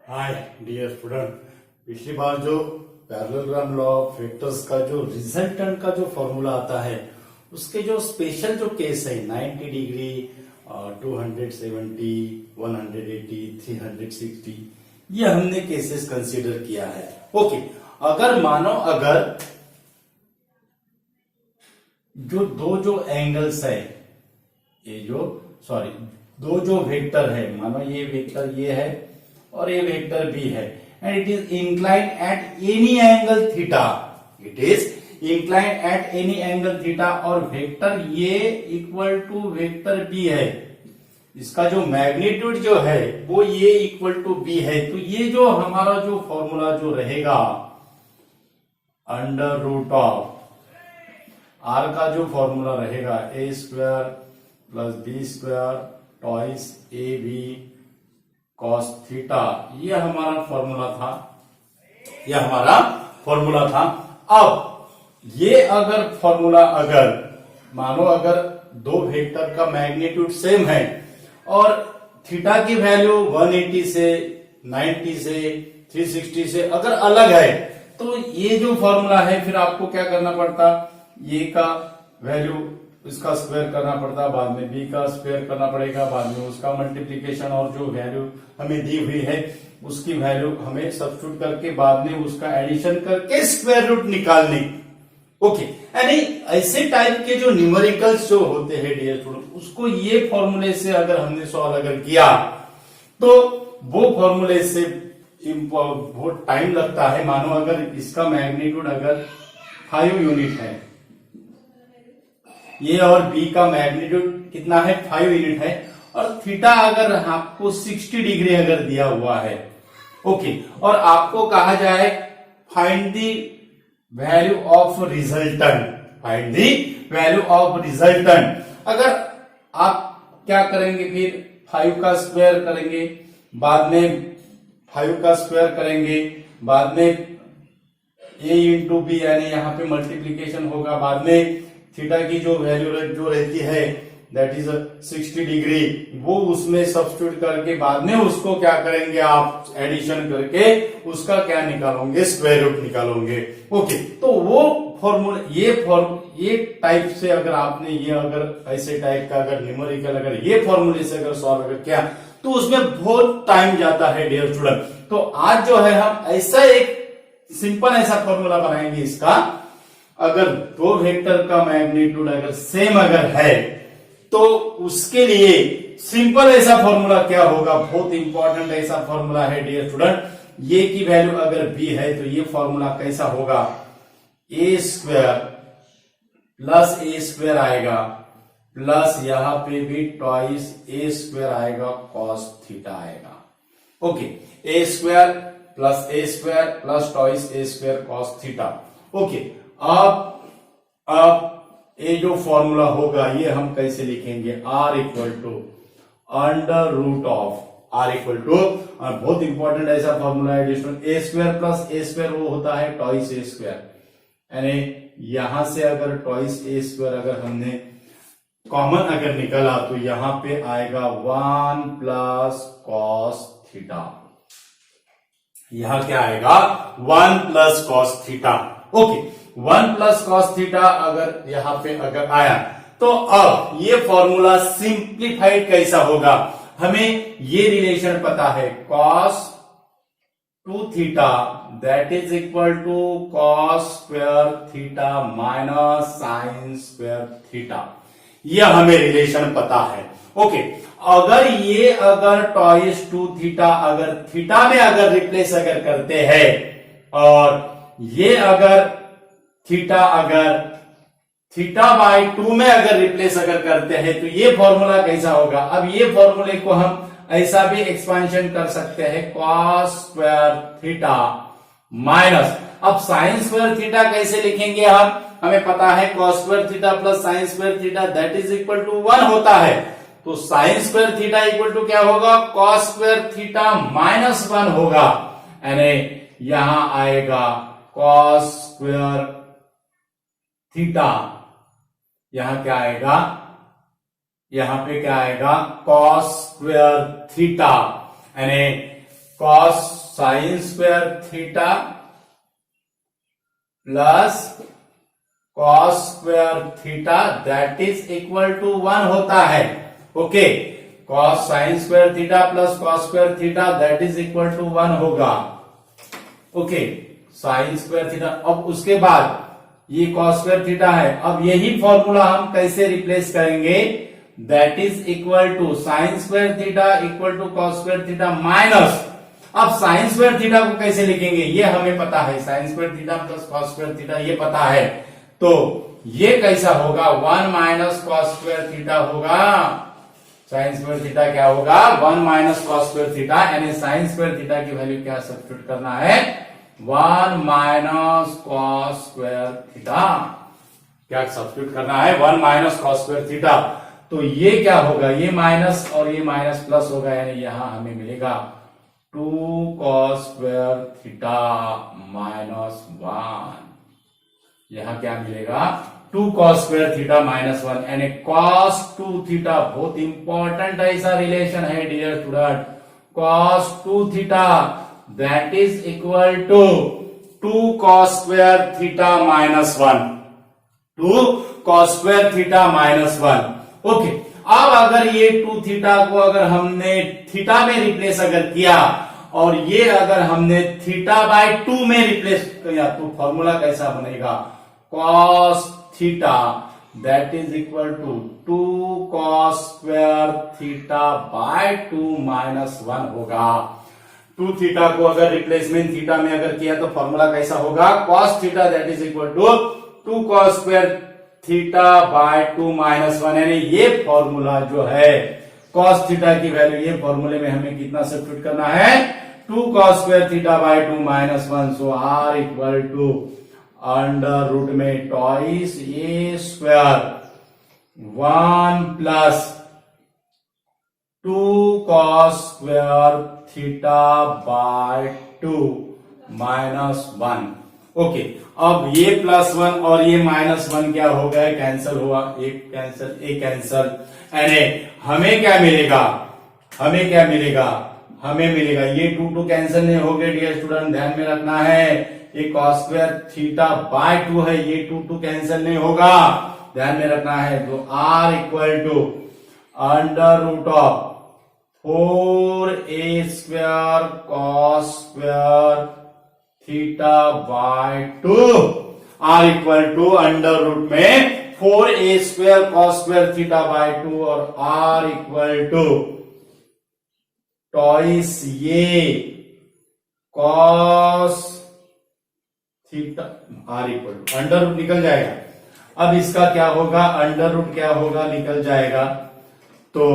Hi dear student, पिछली बार जो parallelogram law of vectors का जो रिजल्टेंट का जो फॉर्मूला आता है उसके जो स्पेशल जो केस है 90 डिग्री 270 180 360 ये हमने केसेस कंसीडर किया है। ओके, अगर मानो अगर जो दो जो एंगल्स है ये जो दो जो वेक्टर है, मानो ये वेक्टर ये है और ये वेक्टर भी है and it is inclined at any angle theta. It is inclined at any angle theta और वेक्टर ये इक्वल टू वेक्टर बी है। इसका जो मैग्नीट्यूड जो है वो ये इक्वल टू बी है। तो ये जो हमारा जो फॉर्मूला जो रहेगा अंडर रूट ऑफ आर का जो फॉर्मूला रहेगा a square plus b square twice a b cos theta, ये हमारा फॉर्मूला था। अब ये अगर फॉर्मूला अगर मानो अगर दो वेक्टर का मैग्नीट्यूड सेम है और थीटा की वैल्यू 180 से 90 से 360 से अगर अलग है तो ये जो फॉर्मूला है फिर आपको क्या करना पड़ता, ये का वैल्यू इसका स्क्वायर करना पड़ता, बाद में बी का स्क्वायर करना पड़ेगा, बाद में उसका मल्टीप्लीकेशन और जो वैल्यू हमें दी हुई है उसकी वैल्यू हमें सब्स्टिट्यूट करके बाद में उसका एडिशन करके स्क्वायर रूट निकालने। ओके, यानी ऐसे टाइप के जो न्यूमेरिकल्स जो होते हैं डियर स्टूडेंट, उसको ये फॉर्मूले से अगर हमने सॉल्व अगर किया तो वो फॉर्मूले से बहुत टाइम लगता है। मानो अगर इसका मैग्नीट्यूड अगर 5 यूनिट है ये और बी का मैग्नीट्यूड कितना है 5 यूनिट है और थीटा अगर आपको 60 डिग्री अगर दिया हुआ है, ओके, और आपको कहा जाए find the value of resultant, अगर आप क्या करेंगे फिर 5 का स्क्वायर करेंगे, बाद में 5 का स्क्वायर करेंगे, बाद में a इंटू बी यानी यहाँ पे मल्टीप्लीकेशन होगा, बाद में थीटा की जो वैल्यू जो रहती है दैट इज 60 डिग्री वो उसमें सब्स्टिट्यूट करके बाद में उसको क्या करेंगे आप एडिशन करके उसका क्या निकालोगे, स्क्वायर रूट निकालोगे। ओके, तो वो फॉर्मूला ये टाइप से अगर आपने ये अगर ऐसे टाइप का अगर न्यूमेरिकल अगर ये फॉर्मूले से अगर सॉल्व अगर किया तो उसमें बहुत टाइम जाता है डियर स्टूडेंट। तो आज जो है हम ऐसा एक सिंपल ऐसा फॉर्मूला बनाएंगे इसका, अगर दो वेक्टर का मैग्नीट्यूड अगर सेम अगर है तो उसके लिए सिंपल ऐसा फॉर्मूला क्या होगा, बहुत इंपॉर्टेंट ऐसा फॉर्मूला है डियर स्टूडेंट। ये की वैल्यू अगर बी है तो ये फॉर्मूला कैसा होगा, ए स्क्वायर प्लस ए स्क्वायर आएगा प्लस यहां पे भी ट्वाइस ए स्क्वायर आएगा कॉस थीटा आएगा। ओके, ए स्क्वायर प्लस ट्वाइस ए स्क्वायर कॉस थीटा। ओके, अब ये जो फॉर्मूला होगा ये हम कैसे लिखेंगे, R equal to under root of R equal to, बहुत इंपॉर्टेंट ऐसा फॉर्मूला है a square plus a square वो होता है ट्वाइस ए स्क्वायर, यानी यहां से अगर ट्वाइस ए स्क्वायर अगर हमने कॉमन अगर निकाला तो यहां पे आएगा 1 प्लस कॉस थीटा, यहां क्या आएगा 1 plus cos theta. Okay, 1 plus cos theta अगर यहां पे अगर आया तो अब ये फॉर्मूला सिंप्लीफाइड कैसा होगा, हमें ये रिलेशन पता है cos 2 theta that is equal to cos square theta minus sine square theta, ये हमें रिलेशन पता है। ओके, अगर टॉइस 2 थीटा अगर थीटा में अगर रिप्लेस अगर करते हैं और ये अगर थीटा बाई 2 में अगर रिप्लेस अगर करते हैं तो ये फॉर्मूला कैसा होगा। अब ये फॉर्मूले को हम ऐसा भी एक्सपेंशन कर सकते हैं कॉस स्क्वायर थीटा माइनस, अब साइन स्क्वायर थीटा कैसे लिखेंगे हमें पता है cos square theta plus sine square theta that is equal to 1 होता है, तो sine square theta equal to क्या होगा, कॉस स्क्वायर थीटा माइनस 1 होगा, यानी यहां आएगा कॉस स्क्वायर थीटा, यहां क्या आएगा, यहां पे क्या आएगा कॉस स्क्वायर थीटा, यानी cos sine square theta plus cos square theta that is equal to 1 होता है। Okay, cos sine square theta plus cos square theta that is equal to 1 होगा। Okay, sine square theta. अब उसके बाद ये cos square theta है, अब यही फॉर्मूला हम कैसे रिप्लेस करेंगे, that is equal to sine square theta equal to cos square theta minus, अब साइन स्क्वायर थीटा को कैसे लिखेंगे ये हमें पता है, sine square theta plus cos square theta ये पता है, तो ये कैसा होगा 1 माइनस कॉस स्क्वायर थीटा होगा। साइन स्क्वायर थीटा क्या होगा 1 माइनस कॉस स्क्वायर थीटा, यानी साइन स्क्वायर थीटा की वैल्यू क्या सब्स्टिट्यूट करना है 1 माइनस कॉस स्क्वायर थीटा, क्या सब्स्टिट्यूट करना है 1 माइनस कॉस स्क्वायर थीटा। तो ये क्या होगा, ये माइनस और ये माइनस प्लस होगा, यानी यहां हमें मिलेगा 2 कॉस स्क्वायर थीटा माइनस 1, यहां क्या मिलेगा 2 cos स्क्वायर थीटा माइनस 1, यानी cos 2 थीटा, बहुत इंपॉर्टेंट ऐसा रिलेशन है dear student, cos 2 theta that is equal to 2 cos square theta minus 1, 2 cos square theta minus 1। Okay, अब अगर ये 2 थीटा को अगर हमने थीटा में रिप्लेस अगर किया और ये अगर हमने थीटा बाय 2 में रिप्लेस किया तो फॉर्मूला कैसा बनेगा, cos theta that is equal to 2 cos square theta by 2 minus 1 होगा। 2 थीटा को अगर रिप्लेसमेंट थीटा में अगर किया तो फॉर्मूला कैसा होगा, cos theta that is equal to 2 cos square theta by 2 minus 1, यानी ये फॉर्मूला जो है cos थीटा की वैल्यू, ये फॉर्मूले में हमें कितना सब्स्टिट्यूट करना है 2 cos square theta by 2 minus 1, so r equal to under root में twice a square 1 plus 2 cos square theta by 2 minus 1। Okay, अब ये प्लस 1 और ये माइनस 1 क्या हो गया, कैंसिल हुआ, एक कैंसिल एक कैंसिल, यानी हमें क्या मिलेगा, हमें क्या मिलेगा, हमें मिलेगा ये 2 कैंसिल नहीं हो गए डियर स्टूडेंट, ध्यान में रखना है, ये cos स्क्वायर थीटा बाय 2 है, ये 2 कैंसिल नहीं होगा, ध्यान में रखना है। तो r equal to under root of 4a square cos square theta by 2, r equal to under root में 4a square cos square theta by 2 और r इक्वल टू टॉइस ये cos theta, r equal to under root निकल जाएगा, अब इसका क्या होगा under root क्या होगा निकल जाएगा, तो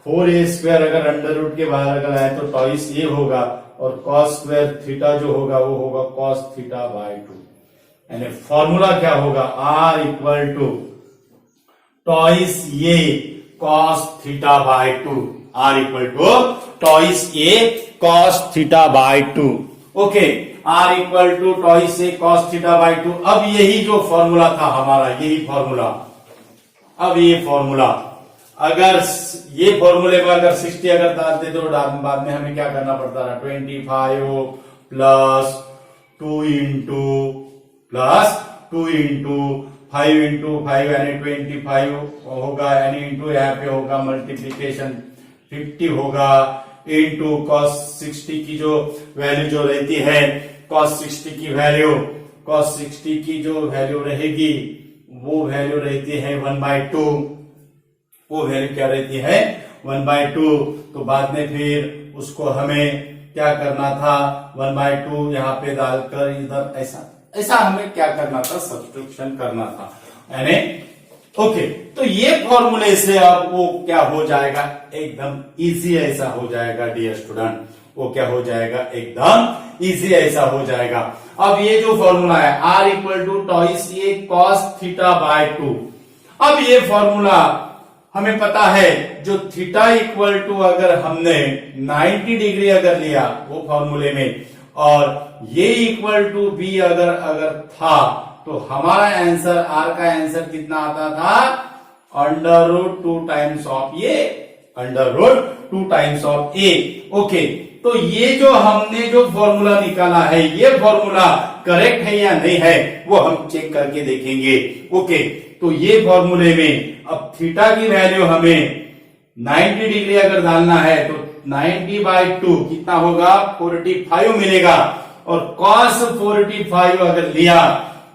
4a स्क्वायर अगर अंडर रूट के बाहर अगर आए तो टॉइस ये होगा और cos स्क्वायर थीटा जो होगा वो होगा cos थीटा बाय 2, यानी फॉर्मूला क्या होगा r इक्वल टू टॉइस ये cos theta by 2, r equal to twice ये cos theta by 2। Okay, r equal to twice a cos theta by 2। अब यही जो फॉर्मूला था हमारा, यही फॉर्मूला, अब ये फॉर्मूला अगर ये फॉर्मूले में अगर 60 अगर डालते तो बाद में हमें क्या करना पड़ता था 25 प्लस 2 इंटू 5 यानी 25 होगा, यानी इंटू यहाँ पे होगा मल्टीप्लीकेशन 50 होगा, इंटू cos 60 की जो वैल्यू जो रहती है cos 60 की जो वैल्यू रहेगी वो वैल्यू रहती है 1/2, वो वैल्यू क्या रहती है 1/2। तो बाद में फिर उसको हमें क्या करना था 1/2 यहाँ पे डालकर इधर ऐसा हमें क्या करना था सब्स्टिट्यूशन करना था, यानी ओके। तो ये फॉर्मूले से अब वो क्या हो जाएगा एकदम इजी ऐसा हो जाएगा डियर स्टूडेंट, वो क्या हो जाएगा एकदम इजी ऐसा हो जाएगा। अब ये जो फॉर्मूला है r इक्वल टू टॉइस ये cos थीटा बाय 2, अब ये फॉर्मूला हमें पता है जो थीटा इक्वल टू अगर हमने 90 डिग्री अगर लिया वो फॉर्मूले में और ये इक्वल टू b अगर था तो हमारा आंसर r का आंसर कितना आता था अंडर रूट 2 टाइम्स ऑफ ये under root 2 times of a। Okay, तो ये जो हमने जो फॉर्मूला निकाला है, ये फॉर्मूला करेक्ट है या नहीं है वो हम चेक करके देखेंगे। ओके, तो ये फॉर्मूले में अब थीटा की वैल्यू हमें 90 डिग्री अगर डालना है तो 90/2 कितना होगा, 45 मिलेगा। और cos 45 अगर लिया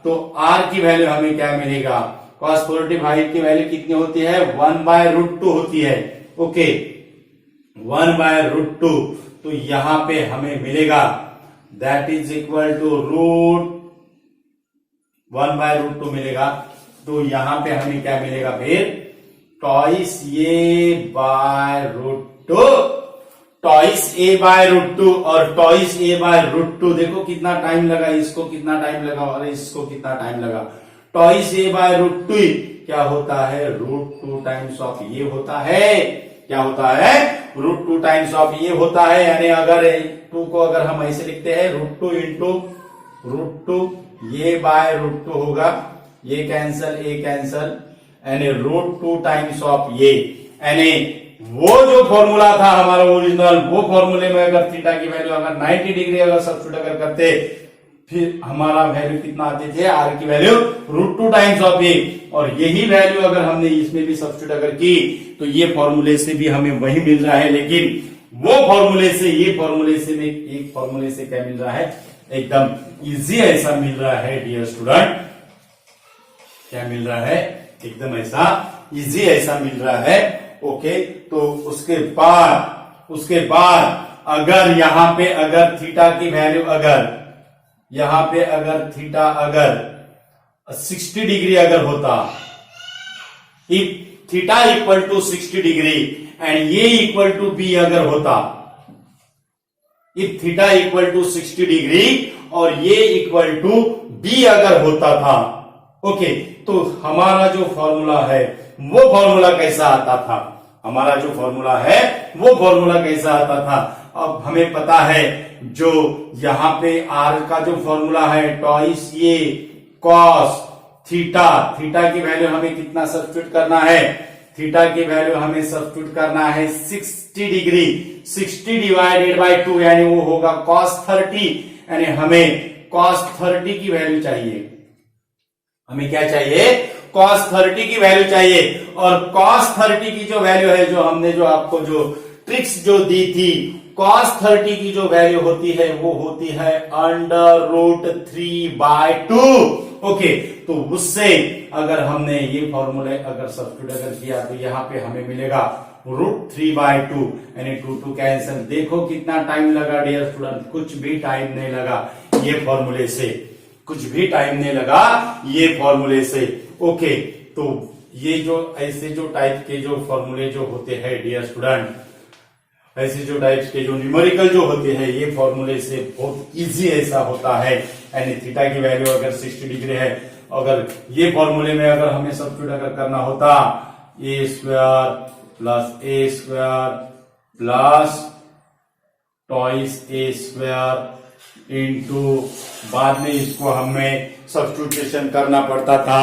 तो r की वैल्यू हमें क्या मिलेगा, cos 45 की वैल्यू कितनी होती है, 1/√2 होती है। ओके, 1/√2, तो यहां पे हमें मिलेगा दैट इज इक्वल टू √1/√2 मिलेगा। तो यहां पे हमें क्या मिलेगा फिर, टॉइस a/√2 और टॉइस a/√2। देखो कितना टाइम लगा, इसको कितना टाइम लगा और इसको कितना टाइम लगा। टॉइस a/√2 क्या होता है, √2 टाइम्स ऑफ ये होता है। क्या होता है, √2 टाइम्स ऑफ ये होता है। यानी अगर 2 को अगर हम ऐसे लिखते हैं √2 इंटू √2, ये/√2 होगा, ये कैंसल, ये कैंसल, यानी √2 टाइम्स ऑफ ये। यानी वो जो फॉर्मूला था हमारा ओरिजिनल, वो फॉर्मूले में अगर थीटा की वैल्यू अगर 90 डिग्री अगर सब्स्टिट्यूट अगर करते, फिर हमारा वैल्यू कितना आती थी, आर की वैल्यू √2 टाइम्स ऑफ ए। और यही वैल्यू अगर हमने इसमें भी सब्स्टिट्यूट अगर की तो ये फॉर्मूले से भी हमें वही मिल रहा है। लेकिन वो फॉर्मूले से ये फॉर्मूले से एक फॉर्मूले से क्या मिल रहा है, एकदम इजी ऐसा मिल रहा है डियर स्टूडेंट। क्या मिल रहा है, एकदम ऐसा इजी ऐसा मिल रहा है। ओके, तो उसके बाद अगर यहां पे अगर थीटा की वैल्यू अगर यहां पे अगर थीटा अगर 60 डिग्री अगर होता, if theta equal to 60 degree and ये इक्वल टू बी अगर होता, if theta equal to 60 degree और ये इक्वल टू बी अगर होता था, ओके, तो हमारा जो फॉर्मूला है वो फॉर्मूला कैसा आता था, हमारा जो फॉर्मूला है वो फॉर्मूला कैसा आता था। अब हमें पता है जो यहां पे आर का जो फॉर्मूला है, टॉइस ये कॉस थीटा, थीटा की वैल्यू हमें कितना सब्स्टिट्यूट करना है, थीटा की वैल्यू हमें सब्स्टिट्यूट करना है 60 डिग्री, 60 डिवाइडेड बाय 2 यानी वो होगा cos 30। यानी हमें cos 30 की वैल्यू चाहिए, हमें क्या चाहिए, cos 30 की वैल्यू चाहिए। और cos 30 की जो वैल्यू है, जो हमने जो आपको जो ट्रिक्स जो दी थी, cos 30 की जो वैल्यू होती है वो होती है √3/2। ओके, तो उससे अगर हमने ये फॉर्मूले अगर सब्स्टिट्यूट अगर किया तो यहाँ पे हमें मिलेगा √3/2 यानी 2 कैंसिल। देखो कितना टाइम लगा डियर स्टूडेंट, कुछ भी टाइम नहीं लगा ये फॉर्मूले से, कुछ भी टाइम नहीं लगा ये फॉर्मूले से। ओके, तो ये जो ऐसे जो टाइप के जो फॉर्मूले जो होते हैं डियर स्टूडेंट, ऐसे जो टाइप्स के जो न्यूमेरिकल जो होते हैं, ये फॉर्मूले से बहुत इजी ऐसा होता है। यानी थीटा की वैल्यू अगर 60 डिग्री है, अगर ये फॉर्मूले में अगर हमें सब्स्टिट्यूट अगर करना होता, a² plus a² plus twice a² into बाद में इसको हमें सब्स्टिट्यूशन करना पड़ता था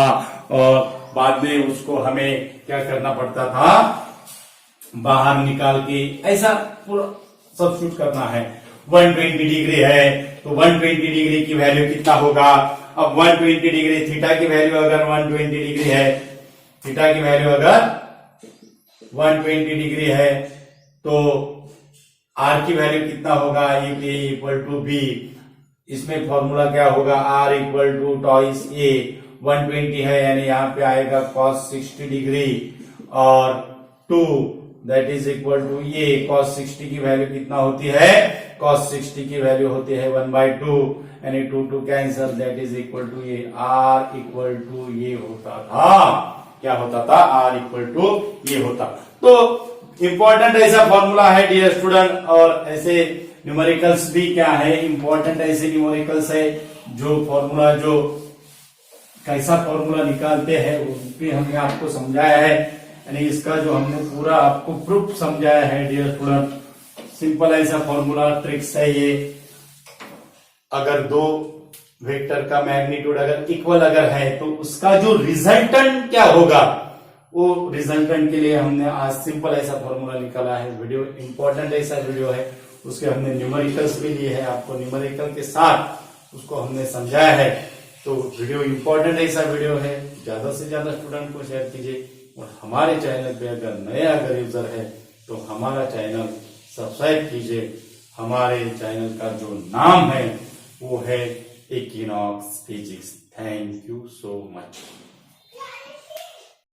और बाद में उसको हमें क्या करना पड़ता था, बाहर निकाल के ऐसा पूरा सब्स्टिट्यूट करना है। 120 डिग्री है तो 120 डिग्री की वैल्यू कितना होगा, अब 120 डिग्री थीटा की वैल्यू अगर 120 डिग्री है, थीटा की वैल्यू अगर 120 डिग्री है तो आर की वैल्यू कितना होगा, ए इक्वल टू बी। इसमें फॉर्मूला क्या होगा, r equal to twice a, 120 है यानी यहाँ पे आएगा cos 60 डिग्री और 2 दैट इज इक्वल टू ये cos 60 की वैल्यू कितना होती है, cos 60 की वैल्यू होती है 1/2 यानी 2 cancel, that is equal to ये r इक्वल टू ये होता था, क्या होता था, r इक्वल टू ये होता। तो इंपॉर्टेंट ऐसा फॉर्मूला है डियर स्टूडेंट। और ऐसे न्यूमेरिकल्स भी क्या है, इंपॉर्टेंट ऐसे न्यूमेरिकल्स है जो फॉर्मूला जो कैसा फॉर्मूला निकालते हैं वो भी हमने आपको समझाया है। यानी इसका जो हमने पूरा आपको प्रूफ समझाया है डियर स्टूडेंट। सिंपल ऐसा फॉर्मूला ट्रिक्स है ये। अगर दो वेक्टर का मैग्नीट्यूड अगर इक्वल अगर है तो उसका जो रिजल्टेंट क्या होगा, वो रिजल्टेंट के लिए हमने आज सिंपल ऐसा फॉर्मूला निकाला है। वीडियो इंपॉर्टेंट ऐसा वीडियो है, उसके हमने न्यूमेरिकल्स भी लिए हैं, आपको न्यूमेरिकल के साथ उसको हमने समझाया है। तो वीडियो इंपॉर्टेंट ऐसा वीडियो है, ज्यादा से ज्यादा स्टूडेंट को शेयर कीजिए। और हमारे चैनल पे अगर यूजर है तो हमारा चैनल सब्सक्राइब कीजिए। हमारे चैनल का जो नाम है वो है equinox physics. Thank you so much.